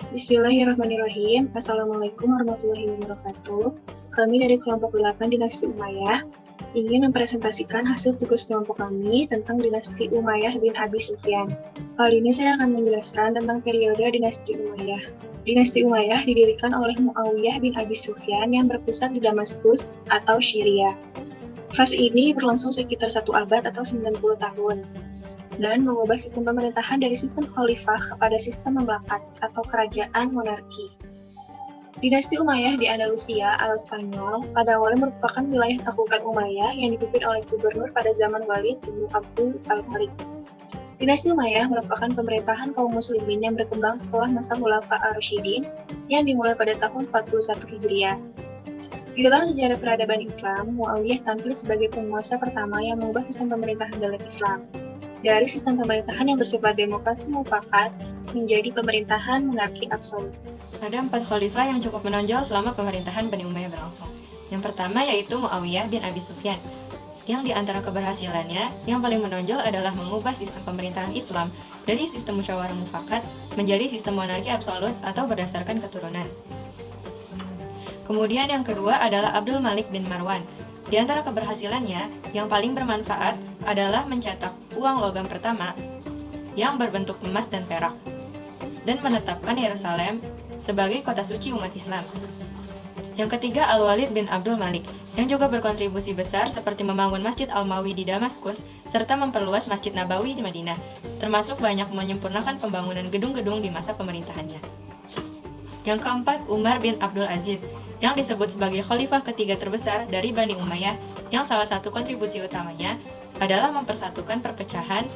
Bismillahirrahmanirrahim. Assalamualaikum warahmatullahi wabarakatuh. Kami dari kelompok 8 Dinasti Umayyah ingin mempresentasikan hasil tugas kelompok kami tentang Dinasti Umayyah bin Abi Sufyan. Kali ini saya akan menjelaskan tentang periode Dinasti Umayyah. Dinasti Umayyah didirikan oleh Muawiyah bin Abi Sufyan yang berpusat di Damaskus atau Syria. Fase ini berlangsung sekitar 1 abad atau 90 tahun dan mengubah sistem pemerintahan dari sistem khalifah kepada sistem memlakat atau kerajaan monarki. Dinasti Umayyah di Andalusia atau Spanyol pada awalnya merupakan wilayah taklukan Umayyah yang dipimpin oleh gubernur pada zaman Walid bin Abdul Al-Malik. Dinasti Umayyah merupakan pemerintahan kaum muslimin yang berkembang setelah masa Khulafa ar-Rasyidin yang dimulai pada tahun 41 Hijriah. Di dalam sejarah peradaban Islam, Muawiyah tampil sebagai penguasa pertama yang mengubah sistem pemerintahan dalam Islam dari sistem pemerintahan yang bersifat demokrasi mufakat menjadi pemerintahan monarki absolut. Ada 4 khalifah yang cukup menonjol selama pemerintahan Bani Umayyah berlangsung. Yang pertama yaitu Muawiyah bin Abi Sufyan, yang di antara keberhasilannya, yang paling menonjol adalah mengubah sistem pemerintahan Islam dari sistem musyawarah mufakat menjadi sistem monarki absolut atau berdasarkan keturunan. Kemudian yang kedua adalah Abdul Malik bin Marwan. Di antara keberhasilannya, yang paling bermanfaat adalah mencetak uang logam pertama yang berbentuk emas dan perak, dan menetapkan Yerusalem sebagai kota suci umat Islam. Yang ketiga Al-Walid bin Abdul Malik, yang juga berkontribusi besar seperti membangun Masjid Al-Mawi di Damaskus, serta memperluas Masjid Nabawi di Madinah, termasuk banyak menyempurnakan pembangunan gedung-gedung di masa pemerintahannya. Yang keempat Umar bin Abdul Aziz, yang disebut sebagai khalifah ketiga terbesar dari Bani Umayyah, yang salah satu kontribusi utamanya adalah mempersatukan perpecahan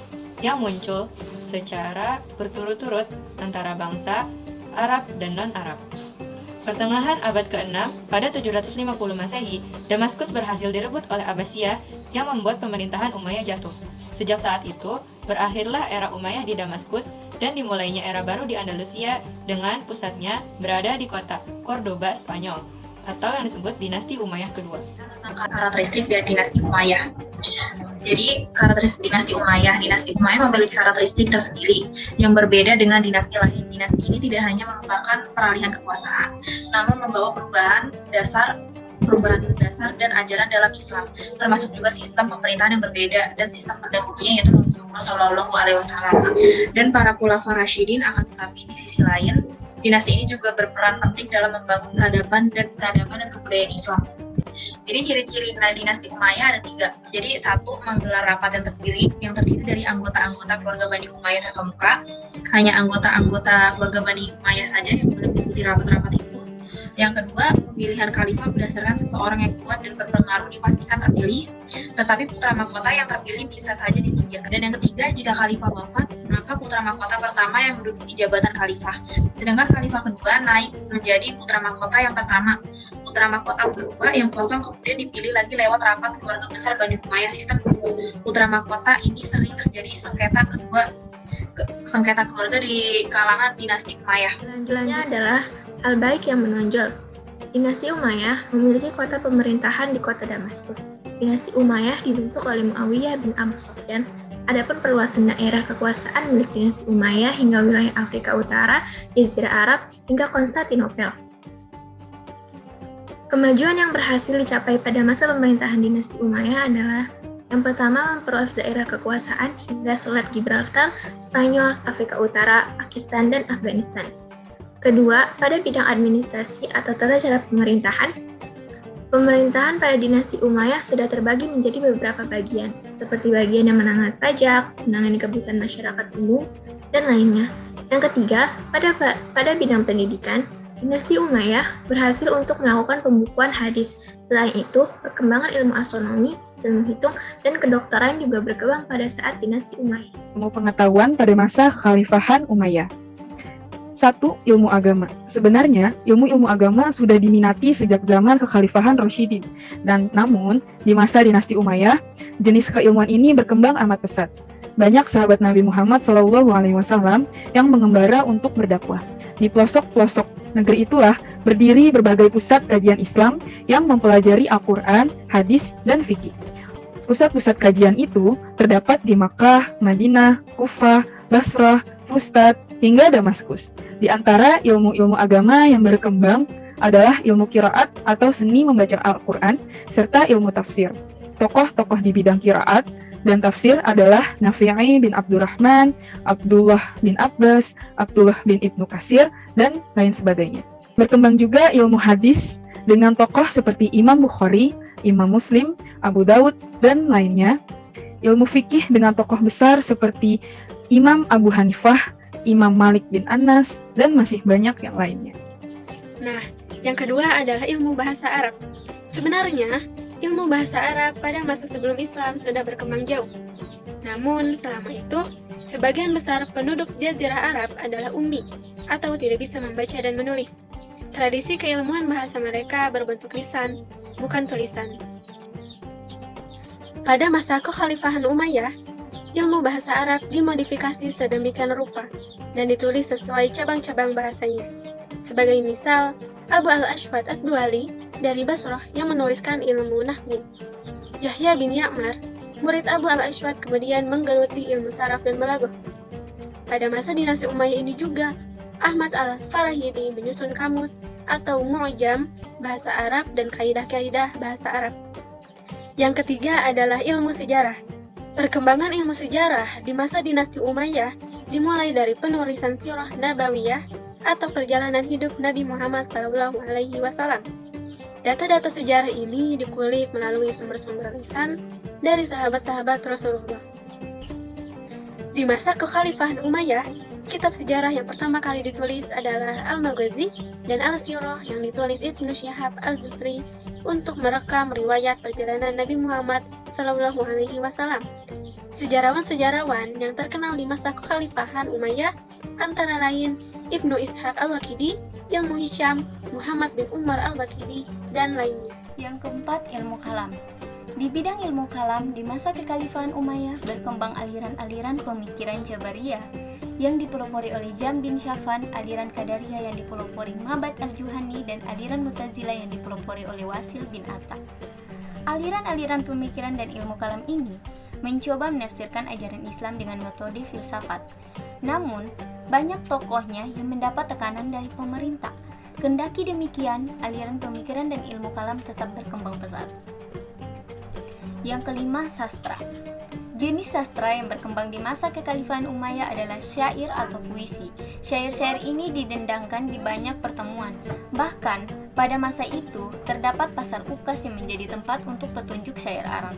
yang muncul secara berturut-turut antara bangsa Arab dan non-Arab. Pertengahan abad ke-6, pada 750 Masehi, Damaskus berhasil direbut oleh Abbasiyah yang membuat pemerintahan Umayyah jatuh. Sejak saat itu, berakhirlah era Umayyah di Damaskus dan dimulainya era baru di Andalusia dengan pusatnya berada di kota Cordoba, Spanyol, atau yang disebut Dinasti Umayyah kedua. Tentang karakteristik dari Dinasti Umayyah. Jadi, karakteristik Dinasti Umayyah memiliki karakteristik tersendiri yang berbeda dengan dinasti lain. Dinasti ini tidak hanya merupakan peralihan kekuasaan, namun membawa perubahan dasar dan ajaran dalam Islam, termasuk juga sistem pemerintahan yang berbeda dan sistem pendahulunya yaitu Rasulullah Shallallahu Alaihi Wasallam dan para khulafa Rasyidin. Akan tetapi di sisi lain, dinasti ini juga berperan penting dalam membangun peradaban dan kebudayaan Islam. Jadi ciri-ciri dinasti Umayyah ada 3. Jadi 1, menggelar rapat yang terdiri dari anggota-anggota keluarga Bani Umayyah terkemuka. Hanya anggota-anggota keluarga Bani Umayyah saja yang boleh mengikuti rapat-rapat itu. Yang kedua, pemilihan khalifah berdasarkan seseorang yang kuat dan berpengaruh dipastikan terpilih, tetapi putra mahkota yang terpilih bisa saja disingkirkan. Dan yang ketiga, jika khalifah wafat, maka putra mahkota pertama yang menduduki jabatan khalifah. Sedangkan khalifah kedua naik menjadi putra mahkota yang pertama. Putra mahkota kedua yang kosong kemudian dipilih lagi lewat rapat keluarga besar Bani Umayyah sistem putra mahkota. Ini sering terjadi sengketa keluarga di kalangan dinasti Umayyah. Selanjutnya adalah hal baik yang menonjol. Dinasti Umayyah memiliki kota pemerintahan di kota Damaskus. Dinasti Umayyah dibentuk oleh Muawiyah bin Abu Sufyan. Adapun perluasan daerah kekuasaan milik dinasti Umayyah hingga wilayah Afrika Utara, Jazirah Arab, hingga Konstantinopel. Kemajuan yang berhasil dicapai pada masa pemerintahan dinasti Umayyah adalah yang pertama, memperluas daerah kekuasaan hingga Selat Gibraltar, Spanyol, Afrika Utara, Pakistan, dan Afghanistan. Kedua, pada bidang administrasi atau tata cara pemerintahan pada dinasti Umayyah sudah terbagi menjadi beberapa bagian, seperti bagian yang menangani pajak, menangani kebutuhan masyarakat umum, dan lainnya. Yang ketiga, pada bidang pendidikan, dinasti Umayyah berhasil untuk melakukan pembukuan hadis. Selain itu, perkembangan ilmu astronomi, ilmu hitung, dan kedokteran juga berkembang pada saat dinasti Umayyah. Ilmu pengetahuan pada masa Kekhalifahan Umayyah. 1. Ilmu agama. Sebenarnya, ilmu agama sudah diminati sejak zaman Kekhalifahan Rasyidin. Dan namun, di masa dinasti Umayyah, jenis keilmuan ini berkembang amat pesat. Banyak sahabat Nabi Muhammad SAW yang mengembara untuk berdakwah. Di pelosok-pelosok negeri itulah berdiri berbagai pusat kajian Islam yang mempelajari Al-Quran, hadis, dan fikih. Pusat-pusat kajian itu terdapat di Makkah, Madinah, Kufah, Basrah, Fustat, hingga Damaskus. Di antara ilmu-ilmu agama yang berkembang adalah ilmu qiraat atau seni membaca Al-Quran, serta ilmu tafsir. Tokoh-tokoh di bidang qiraat dan tafsir adalah Nafi'i bin Abdurrahman, Abdullah bin Abbas, Abdullah bin Ibnu Katsir, dan lain sebagainya. Berkembang juga ilmu hadis dengan tokoh seperti Imam Bukhari, Imam Muslim, Abu Daud, dan lainnya. Ilmu fikih dengan tokoh besar seperti Imam Abu Hanifah, Imam Malik bin Anas, dan masih banyak yang lainnya. Nah, yang kedua adalah ilmu bahasa Arab. Sebenarnya, ilmu bahasa Arab pada masa sebelum Islam sudah berkembang jauh. Namun, selama itu, sebagian besar penduduk Jazirah Arab adalah ummi, atau tidak bisa membaca dan menulis. Tradisi keilmuan bahasa mereka berbentuk lisan, bukan tulisan. Pada masa Kekhalifahan Umayyah, ilmu bahasa Arab dimodifikasi sedemikian rupa dan ditulis sesuai cabang-cabang bahasanya. Sebagai misal, Abu al-Ashwad ad-Duali dari Basrah yang menuliskan ilmu Nahwu. Yahya bin Ya'mar, murid Abu al-Ashwad, kemudian menggeluti ilmu saraf dan balaghah. Pada masa dinasti Umayyah ini juga, Ahmad al-Farahidi menyusun kamus atau mu'jam bahasa Arab dan kaidah-kaidah bahasa Arab. Yang ketiga adalah ilmu sejarah. Perkembangan ilmu sejarah di masa dinasti Umayyah dimulai dari penulisan sirah nabawiyah atau perjalanan hidup Nabi Muhammad SAW. Data-data sejarah ini dikulik melalui sumber-sumber lisan dari sahabat-sahabat Rasulullah. Di masa Kekhalifahan Umayyah, kitab sejarah yang pertama kali ditulis adalah Al-Maghazi dan Al-Sirah yang ditulis Ibnu Syihab Al-Zuhri untuk merekam riwayat perjalanan Nabi Muhammad SAW. Sejarawan-sejarawan yang terkenal di masa Kekhalifahan Umayyah antara lain Ibnu Ishaq Al-Waqidi, Ilmu Hisham, Muhammad bin Umar Al-Waqidi, dan lainnya. Yang keempat, ilmu kalam. Di bidang ilmu kalam, di masa Kekhalifahan Umayyah berkembang aliran-aliran pemikiran Jabariyah yang dipelopori oleh Jam bin Syafan, aliran Qadariyah yang dipelopori Ma'bad al-Juhani, dan aliran Mu'tazilah yang dipelopori oleh Wasil bin Atta. Aliran-aliran pemikiran dan ilmu kalam ini mencoba menafsirkan ajaran Islam dengan metode filsafat. Namun, banyak tokohnya yang mendapat tekanan dari pemerintah. Kendaki demikian, aliran pemikiran dan ilmu kalam tetap berkembang pesat. Yang kelima, sastra. Jenis sastra yang berkembang di masa Kekhalifahan Umayyah adalah syair atau puisi. Syair-syair ini didendangkan di banyak pertemuan. Bahkan, pada masa itu, terdapat pasar ukas yang menjadi tempat untuk petunjuk syair Arab.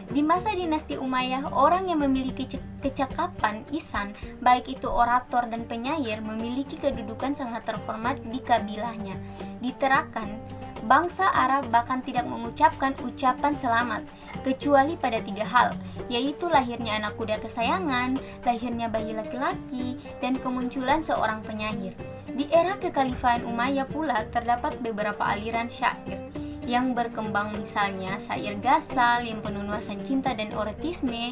Di masa dinasti Umayyah, orang yang memiliki kecakapan lisan, baik itu orator dan penyair, memiliki kedudukan sangat terhormat di kabilahnya. Diterakan, bangsa Arab bahkan tidak mengucapkan ucapan selamat, kecuali pada 3 hal, yaitu lahirnya anak kuda kesayangan, lahirnya bayi laki-laki, dan kemunculan seorang penyair. Di era Kekhalifahan Umayyah pula terdapat beberapa aliran syair yang berkembang, misalnya syair ghazal yang penuh nuansa cinta dan erotisme.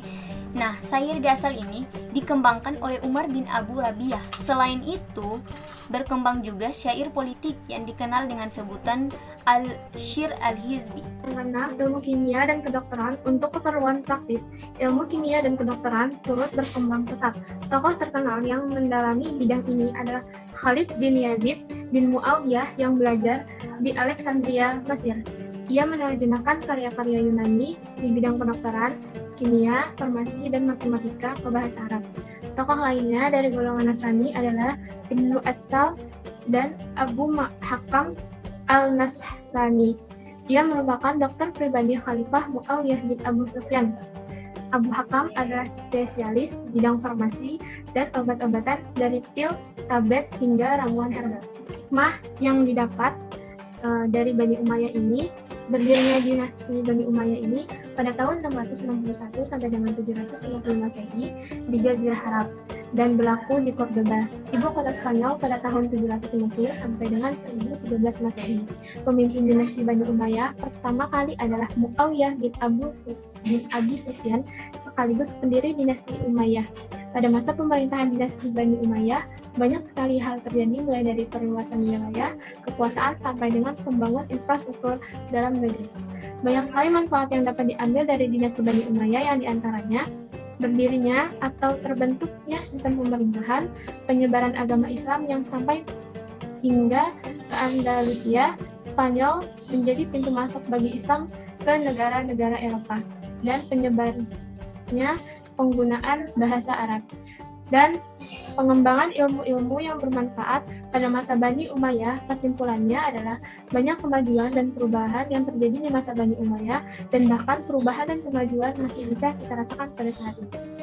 Nah, syair ghazal ini dikembangkan oleh Umar bin Abu Rabiah. Selain itu, berkembang juga syair politik yang dikenal dengan sebutan al-syir al-hizbi. Yang keenam, ilmu kimia dan kedokteran untuk keperluan praktis. Ilmu kimia dan kedokteran turut berkembang pesat. Tokoh terkenal yang mendalami bidang ini adalah Khalid bin Yazid bin Muawiyah yang belajar di Alexandria, Mesir. Ia menerjemahkan karya-karya Yunani di bidang kedokteran, kimia, farmasi, dan matematika ke bahasa Arab. Tokoh lainnya dari golongan Nasrani adalah Ibnu Atsal dan Abu Hakam al-Nasrani. Ia merupakan dokter pribadi Khalifah Muawiyah bin Abu Sufyan. Abu Hakam adalah spesialis bidang farmasi dan obat-obatan dari pil, tablet, hingga ramuan herbal. Hikmah yang didapat dari Bani Umayyah ini, berdirinya dinasti Bani Umayyah ini pada tahun 661 sampai dengan 750 Masehi di Jazirah Arab. dan berlaku di Cordoba, ibu kota Spanyol pada tahun 750 sampai dengan 1017 Masehi. Pemimpin dinasti Bani Umayyah pertama kali adalah Muawiyah bin Abi Sufyan, sekaligus pendiri dinasti Umayyah. Pada masa pemerintahan dinasti Bani Umayyah, banyak sekali hal terjadi mulai dari perluasan wilayah, kekuasaan, sampai dengan pembangunan infrastruktur dalam negeri. Banyak sekali manfaat yang dapat diambil dari dinasti Bani Umayyah, yang diantaranya berdirinya atau terbentuknya sistem pemerintahan, penyebaran agama Islam yang sampai hingga ke Andalusia, Spanyol menjadi pintu masuk bagi Islam ke negara-negara Eropa, dan penyebarnya penggunaan bahasa Arab, dan pengembangan ilmu-ilmu yang bermanfaat pada masa Bani Umayyah. Kesimpulannya adalah banyak kemajuan dan perubahan yang terjadi di masa Bani Umayyah, dan bahkan perubahan dan kemajuan masih bisa kita rasakan pada saat ini.